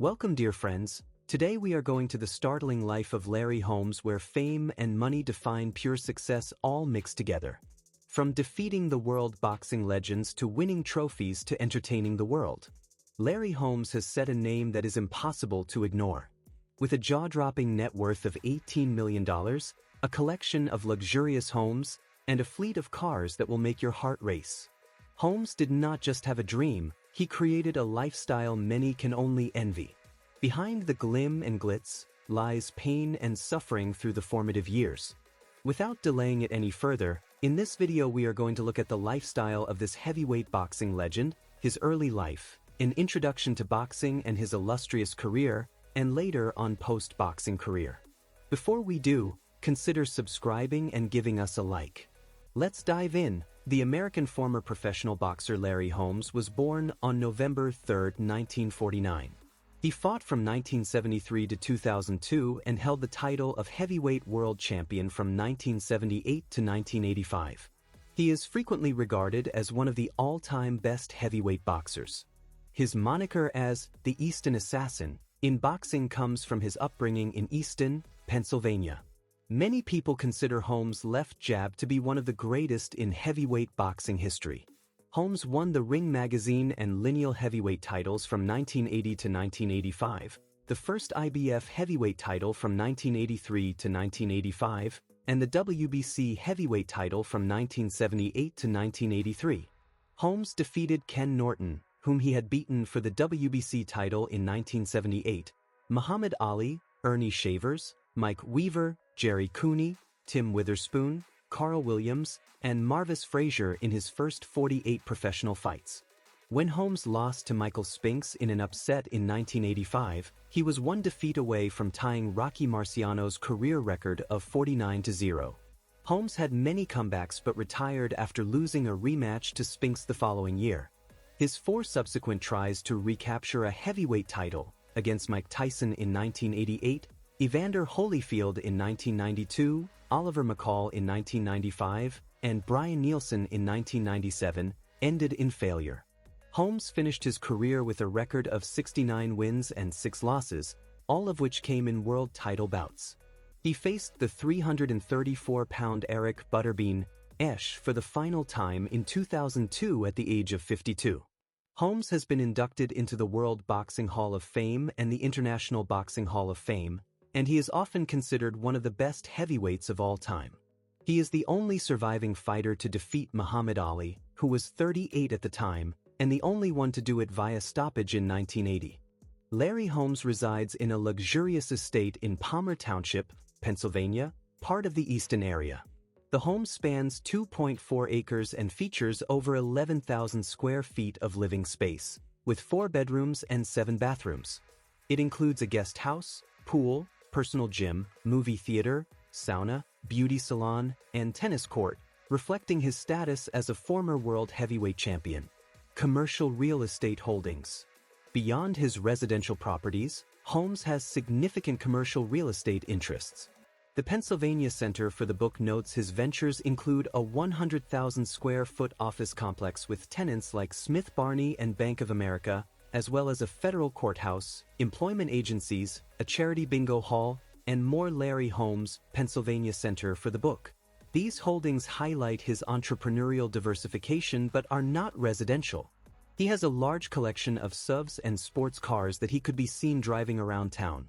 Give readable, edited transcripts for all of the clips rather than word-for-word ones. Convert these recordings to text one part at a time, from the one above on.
Welcome, dear friends. Today we are going to the startling life of Larry Holmes, where fame and money define pure success all mixed together. From defeating the world boxing legends to winning trophies to entertaining the world, Larry Holmes has set a name that is impossible to ignore. With a jaw-dropping net worth of $18 million, a collection of luxurious homes, and a fleet of cars that will make your heart race, Holmes did not just have a dream, he created a lifestyle many can only envy. Behind the glim and glitz lies pain and suffering through the formative years. Without delaying it any further, in this video we are going to look at the lifestyle of this heavyweight boxing legend, his early life, an introduction to boxing and his illustrious career, and later on post-boxing career. Before we do, consider subscribing and giving us a like. Let's dive in. The American former professional boxer Larry Holmes was born on November 3, 1949. He fought from 1973 to 2002 and held the title of heavyweight world champion from 1978 to 1985. He is frequently regarded as one of the all-time best heavyweight boxers. His moniker as the Easton Assassin in boxing comes from his upbringing in Easton, Pennsylvania. Many people consider Holmes' left jab to be one of the greatest in heavyweight boxing history. Holmes won the Ring Magazine and Lineal heavyweight titles from 1980 to 1985, the first IBF heavyweight title from 1983 to 1985, and the WBC heavyweight title from 1978 to 1983. Holmes defeated Ken Norton, whom he had beaten for the WBC title in 1978, Muhammad Ali, Ernie Shavers, Mike Weaver, Jerry Cooney, Tim Witherspoon, Carl Williams, and Marvis Frazier in his first 48 professional fights. When Holmes lost to Michael Spinks in an upset in 1985, he was one defeat away from tying Rocky Marciano's career record of 49-0. Holmes had many comebacks but retired after losing a rematch to Spinks the following year. His four subsequent tries to recapture a heavyweight title against Mike Tyson in 1988, Evander Holyfield in 1992, Oliver McCall in 1995, and Brian Nielsen in 1997, ended in failure. Holmes finished his career with a record of 69 wins and 6 losses, all of which came in world title bouts. He faced the 334-pound Eric Butterbean Esch for the final time in 2002 at the age of 52. Holmes has been inducted into the World Boxing Hall of Fame and the International Boxing Hall of Fame, and he is often considered one of the best heavyweights of all time. He is the only surviving fighter to defeat Muhammad Ali, who was 38 at the time, and the only one to do it via stoppage in 1980. Larry Holmes resides in a luxurious estate in Palmer Township, Pennsylvania, part of the Easton area. The home spans 2.4 acres and features over 11,000 square feet of living space, with 4 bedrooms and 7 bathrooms. It includes a guest house, pool, personal gym, movie theater, sauna, beauty salon, and tennis court, reflecting his status as a former world heavyweight champion. Commercial real estate holdings. Beyond his residential properties, Holmes has significant commercial real estate interests. The Pennsylvania Center for the Book notes his ventures include a 100,000 square foot office complex with tenants like Smith Barney and Bank of America, as well as a federal courthouse, employment agencies, a charity bingo hall, and more. Larry Holmes, Pennsylvania Center for the Book. These holdings highlight his entrepreneurial diversification but are not residential. He has a large collection of SUVs and sports cars that he could be seen driving around town.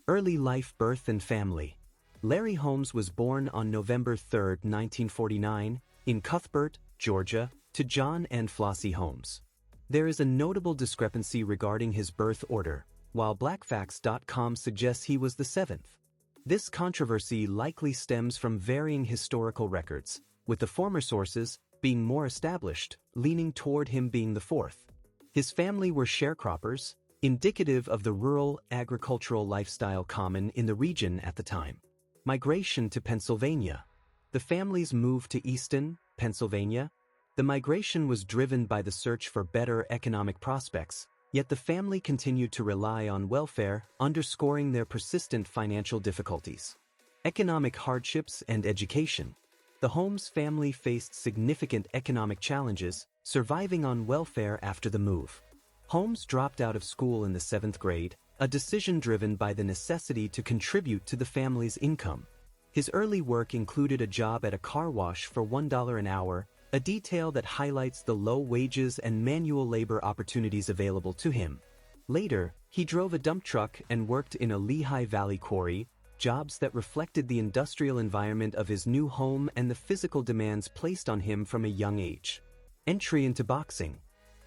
Early life, birth, and family. Larry Holmes was born on November 3, 1949, in Cuthbert, Georgia, to John and Flossie Holmes. There is a notable discrepancy regarding his birth order, while blackfacts.com suggests he was the 7th. This controversy likely stems from varying historical records, with the former sources being more established, leaning toward him being the 4th. His family were sharecroppers, indicative of the rural, agricultural lifestyle common in the region at the time. Migration to Pennsylvania. The family's move to Easton, Pennsylvania. The migration was driven by the search for better economic prospects, yet the family continued to rely on welfare, underscoring their persistent financial difficulties. Economic hardships and education. The Holmes family faced significant economic challenges, surviving on welfare after the move. Holmes dropped out of school in the 7th grade, a decision driven by the necessity to contribute to the family's income. His early work included a job at a car wash for $1 an hour, a detail that highlights the low wages and manual labor opportunities available to him. Later, he drove a dump truck and worked in a Lehigh Valley quarry, jobs that reflected the industrial environment of his new home and the physical demands placed on him from a young age. Entry into boxing.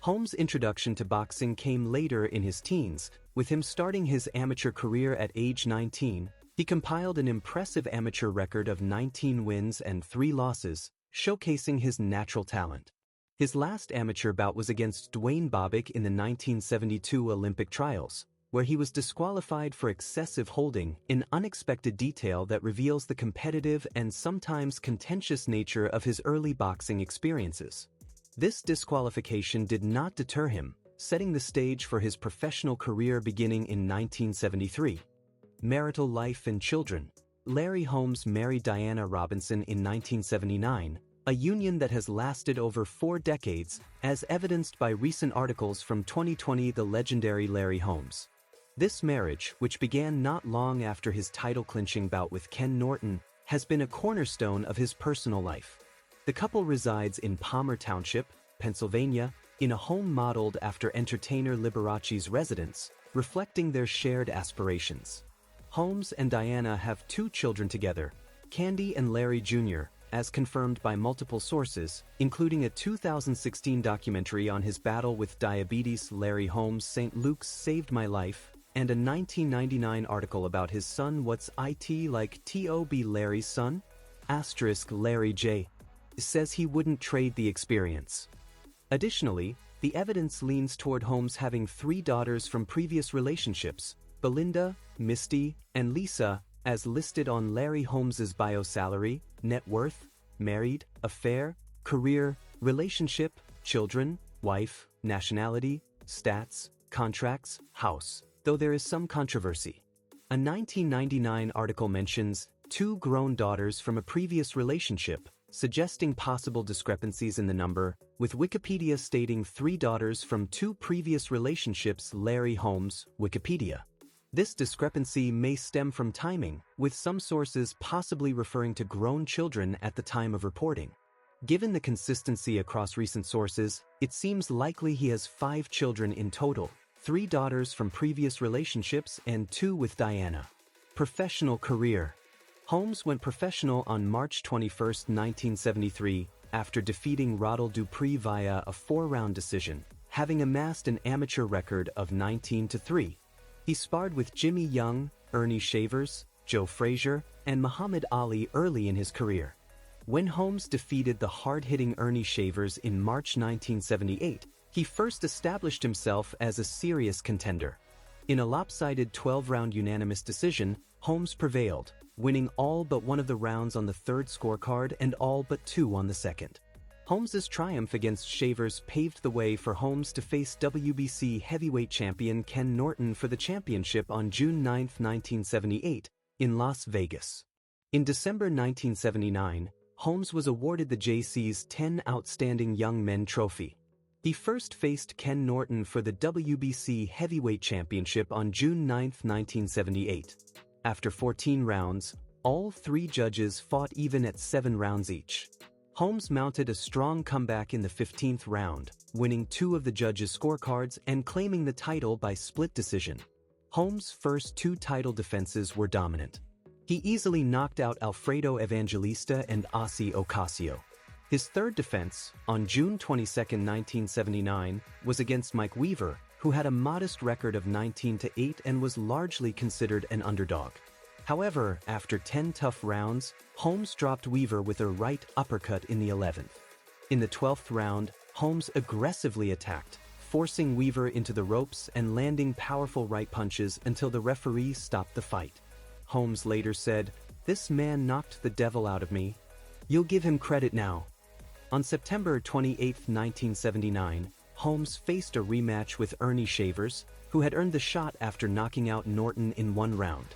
Holmes' introduction to boxing came later in his teens, with him starting his amateur career at age 19. He compiled an impressive amateur record of 19 wins and 3 losses, showcasing his natural talent. His last amateur bout was against Dwayne Bobbick in the 1972 Olympic trials, where he was disqualified for excessive holding, an unexpected detail that reveals the competitive and sometimes contentious nature of his early boxing experiences. This disqualification did not deter him, setting the stage for his professional career beginning in 1973. Marital life and children. Larry Holmes married Diana Robinson in 1979, a union that has lasted over 4 decades, as evidenced by recent articles from 2020. The legendary Larry Holmes. This marriage, which began not long after his title-clinching bout with Ken Norton, has been a cornerstone of his personal life. The couple resides in Palmer Township, Pennsylvania, in a home modeled after entertainer Liberace's residence, reflecting their shared aspirations. Holmes and Diana have 2 children together, Candy and Larry Jr., as confirmed by multiple sources, including a 2016 documentary on his battle with diabetes. Larry Holmes' St. Luke's Saved My Life, and a 1999 article about his son. What's it like to be Larry's son? Larry J. says he wouldn't trade the experience. Additionally, the evidence leans toward Holmes having 3 daughters from previous relationships, Belinda, Misty, and Lisa, as listed on Larry Holmes's bio: salary, net worth, married, affair, career, relationship, children, wife, nationality, stats, contracts, house, though there is some controversy. A 1999 article mentions 2 grown daughters from a previous relationship, suggesting possible discrepancies in the number, with Wikipedia stating 3 daughters from 2 previous relationships. Larry Holmes, Wikipedia. This discrepancy may stem from timing, with some sources possibly referring to grown children at the time of reporting. Given the consistency across recent sources, it seems likely he has 5 children in total, 3 daughters from previous relationships and 2 with Diana. Professional career. Holmes went professional on March 21, 1973, after defeating Marital via a 4-round decision, having amassed an amateur record of 19-3. He sparred with Jimmy Young, Ernie Shavers, Joe Frazier, and Muhammad Ali early in his career. When Holmes defeated the hard-hitting Ernie Shavers in March 1978, he first established himself as a serious contender. In a lopsided 12-round unanimous decision, Holmes prevailed, winning all but one of the rounds on the 3rd scorecard and all but 2 on the 2nd. Holmes's triumph against Shavers paved the way for Holmes to face WBC heavyweight champion Ken Norton for the championship on June 9, 1978, in Las Vegas. In December 1979, Holmes was awarded the JC's 10 Outstanding Young Men Trophy. He first faced Ken Norton for the WBC heavyweight championship on June 9, 1978. After 14 rounds, all 3 judges fought even at 7 rounds each. Holmes mounted a strong comeback in the 15th round, winning 2 of the judges' scorecards and claiming the title by split decision. Holmes' first 2 title defenses were dominant. He easily knocked out Alfredo Evangelista and Ossie Ocasio. His 3rd defense, on June 22, 1979, was against Mike Weaver, who had a modest record of 19-8 and was largely considered an underdog. However, after 10 tough rounds, Holmes dropped Weaver with a right uppercut in the 11th. In the 12th round, Holmes aggressively attacked, forcing Weaver into the ropes and landing powerful right punches until the referee stopped the fight. Holmes later said, "This man knocked the devil out of me. You'll give him credit now." On September 28, 1979, Holmes faced a rematch with Ernie Shavers, who had earned the shot after knocking out Norton in 1 round.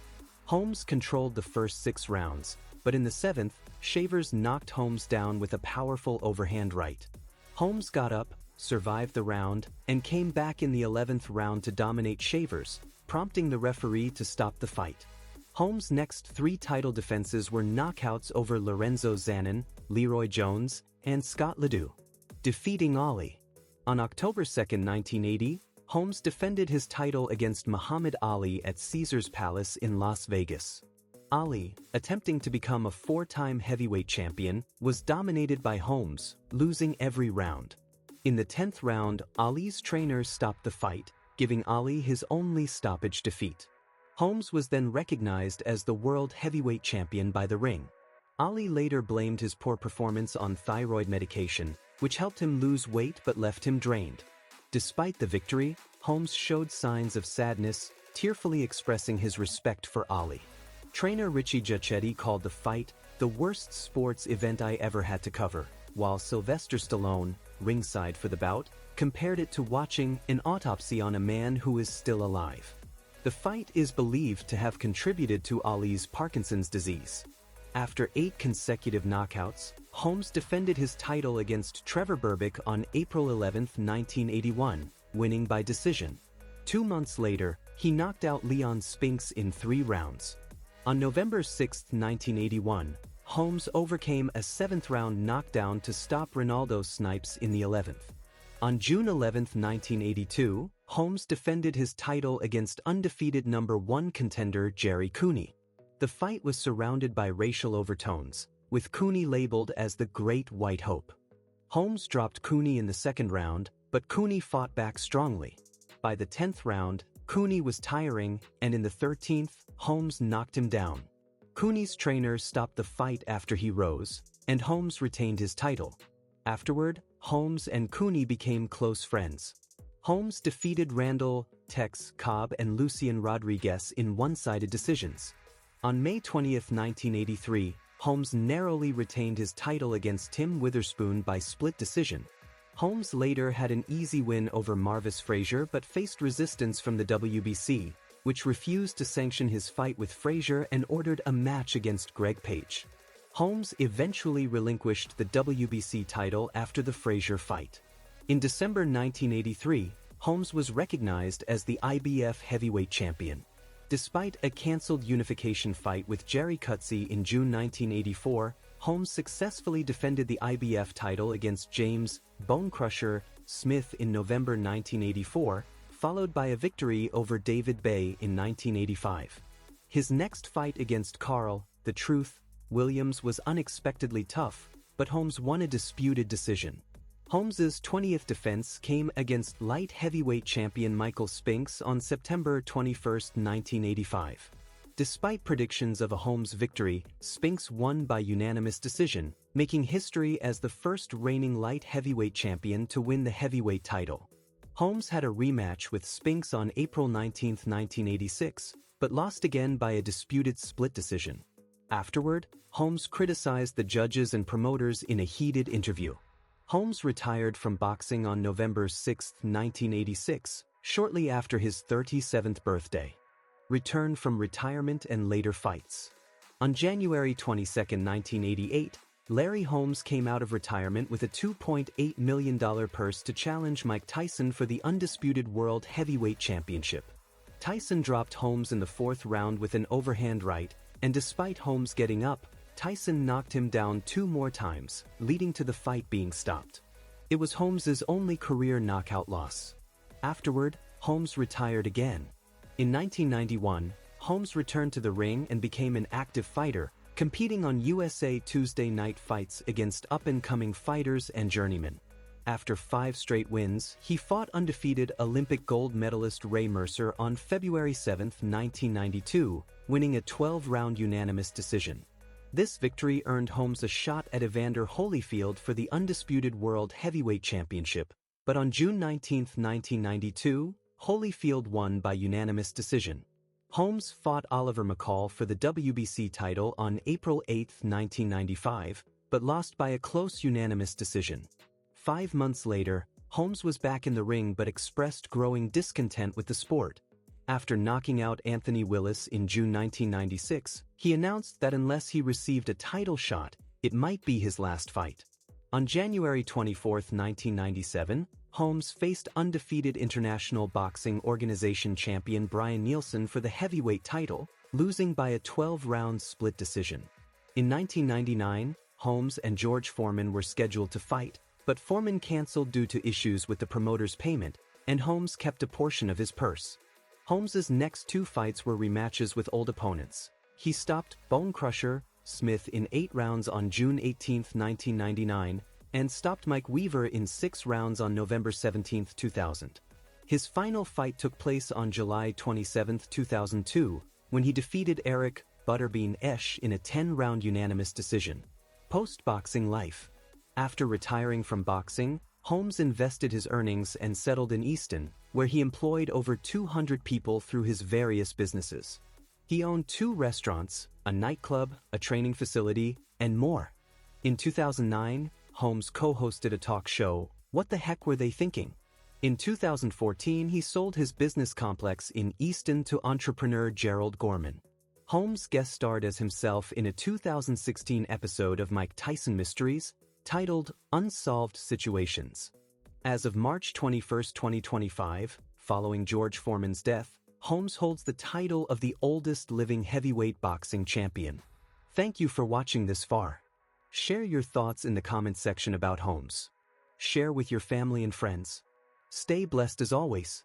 Holmes controlled the first 6 rounds, but in the 7th, Shavers knocked Holmes down with a powerful overhand right. Holmes got up, survived the round, and came back in the 11th round to dominate Shavers, prompting the referee to stop the fight. Holmes' next 3 title defenses were knockouts over Lorenzo Zanin, Leroy Jones, and Scott Ledoux, defeating Ali. On October 2, 1980, Holmes defended his title against Muhammad Ali at Caesar's Palace in Las Vegas. Ali, attempting to become a 4-time heavyweight champion, was dominated by Holmes, losing every round. In the 10th round, Ali's trainer stopped the fight, giving Ali his only stoppage defeat. Holmes was then recognized as the world heavyweight champion by the ring. Ali later blamed his poor performance on thyroid medication, which helped him lose weight but left him drained. Despite the victory, Holmes showed signs of sadness, tearfully expressing his respect for Ali. Trainer Richie Giachetti called the fight the worst sports event I ever had to cover, while Sylvester Stallone, ringside for the bout, compared it to watching an autopsy on a man who is still alive. The fight is believed to have contributed to Ali's Parkinson's disease. After 8 consecutive knockouts, Holmes defended his title against Trevor Berbick on April 11, 1981, winning by decision. 2 months later, he knocked out Leon Spinks in 3 rounds. On November 6, 1981, Holmes overcame a 7th-round knockdown to stop Ronaldo Snipes in the 11th. On June 11, 1982, Holmes defended his title against undefeated number 1 contender Jerry Cooney. The fight was surrounded by racial overtones, with Cooney labeled as the Great White Hope. Holmes dropped Cooney in the 2nd round, but Cooney fought back strongly. By the 10th round, Cooney was tiring, and in the 13th, Holmes knocked him down. Cooney's trainer stopped the fight after he rose, and Holmes retained his title. Afterward, Holmes and Cooney became close friends. Holmes defeated Randall, Tex Cobb and Lucien Rodriguez in one-sided decisions. On May 20, 1983, Holmes narrowly retained his title against Tim Witherspoon by split decision. Holmes later had an easy win over Marvis Frazier but faced resistance from the WBC, which refused to sanction his fight with Frazier and ordered a match against Greg Page. Holmes eventually relinquished the WBC title after the Frazier fight. In December 1983, Holmes was recognized as the IBF heavyweight champion. Despite a cancelled unification fight with Jerry Cutsey in June 1984, Holmes successfully defended the IBF title against James "Bone Crusher" Smith in November 1984, followed by a victory over David Bay in 1985. His next fight against Carl, "The Truth" Williams was unexpectedly tough, but Holmes won a disputed decision. Holmes's 20th defense came against light heavyweight champion Michael Spinks on September 21, 1985. Despite predictions of a Holmes victory, Spinks won by unanimous decision, making history as the first reigning light heavyweight champion to win the heavyweight title. Holmes had a rematch with Spinks on April 19, 1986, but lost again by a disputed split decision. Afterward, Holmes criticized the judges and promoters in a heated interview. Holmes retired from boxing on November 6, 1986, shortly after his 37th birthday. Return from retirement and later fights. On January 22, 1988, Larry Holmes came out of retirement with a $2.8 million purse to challenge Mike Tyson for the undisputed World Heavyweight Championship. Tyson dropped Holmes in the 4th round with an overhand right, and despite Holmes getting up, Tyson knocked him down 2 more times, leading to the fight being stopped. It was Holmes's only career knockout loss. Afterward, Holmes retired again. In 1991, Holmes returned to the ring and became an active fighter, competing on USA Tuesday Night Fights against up-and-coming fighters and journeymen. After 5 straight wins, he fought undefeated Olympic gold medalist Ray Mercer on February 7, 1992, winning a 12-round unanimous decision. This victory earned Holmes a shot at Evander Holyfield for the undisputed World Heavyweight Championship, but on June 19, 1992, Holyfield won by unanimous decision. Holmes fought Oliver McCall for the WBC title on April 8, 1995, but lost by a close unanimous decision. 5 months later, Holmes was back in the ring but expressed growing discontent with the sport. After knocking out Anthony Willis in June 1996, he announced that unless he received a title shot, it might be his last fight. On January 24, 1997, Holmes faced undefeated International Boxing Organization champion Brian Nielsen for the heavyweight title, losing by a 12-round split decision. In 1999, Holmes and George Foreman were scheduled to fight, but Foreman canceled due to issues with the promoter's payment, and Holmes kept a portion of his purse. Holmes's next two fights were rematches with old opponents. He stopped Bone Crusher Smith in 8 rounds on June 18, 1999, and stopped Mike Weaver in 6 rounds on November 17, 2000. His final fight took place on July 27, 2002, when he defeated Eric Butterbean Esch in a 10-round unanimous decision. Post-boxing life. After retiring from boxing, Holmes invested his earnings and settled in Easton, where he employed over 200 people through his various businesses. He owned 2 restaurants, a nightclub, a training facility, and more. In 2009, Holmes co-hosted a talk show, What the Heck Were They Thinking? In 2014, he sold his business complex in Easton to entrepreneur Gerald Gorman. Holmes guest starred as himself in a 2016 episode of Mike Tyson Mysteries, titled Unsolved Situations. As of March 21, 2025, following George Foreman's death, Holmes holds the title of the oldest living heavyweight boxing champion. Thank you for watching this far. Share your thoughts in the comments section about Holmes. Share with your family and friends. Stay blessed as always.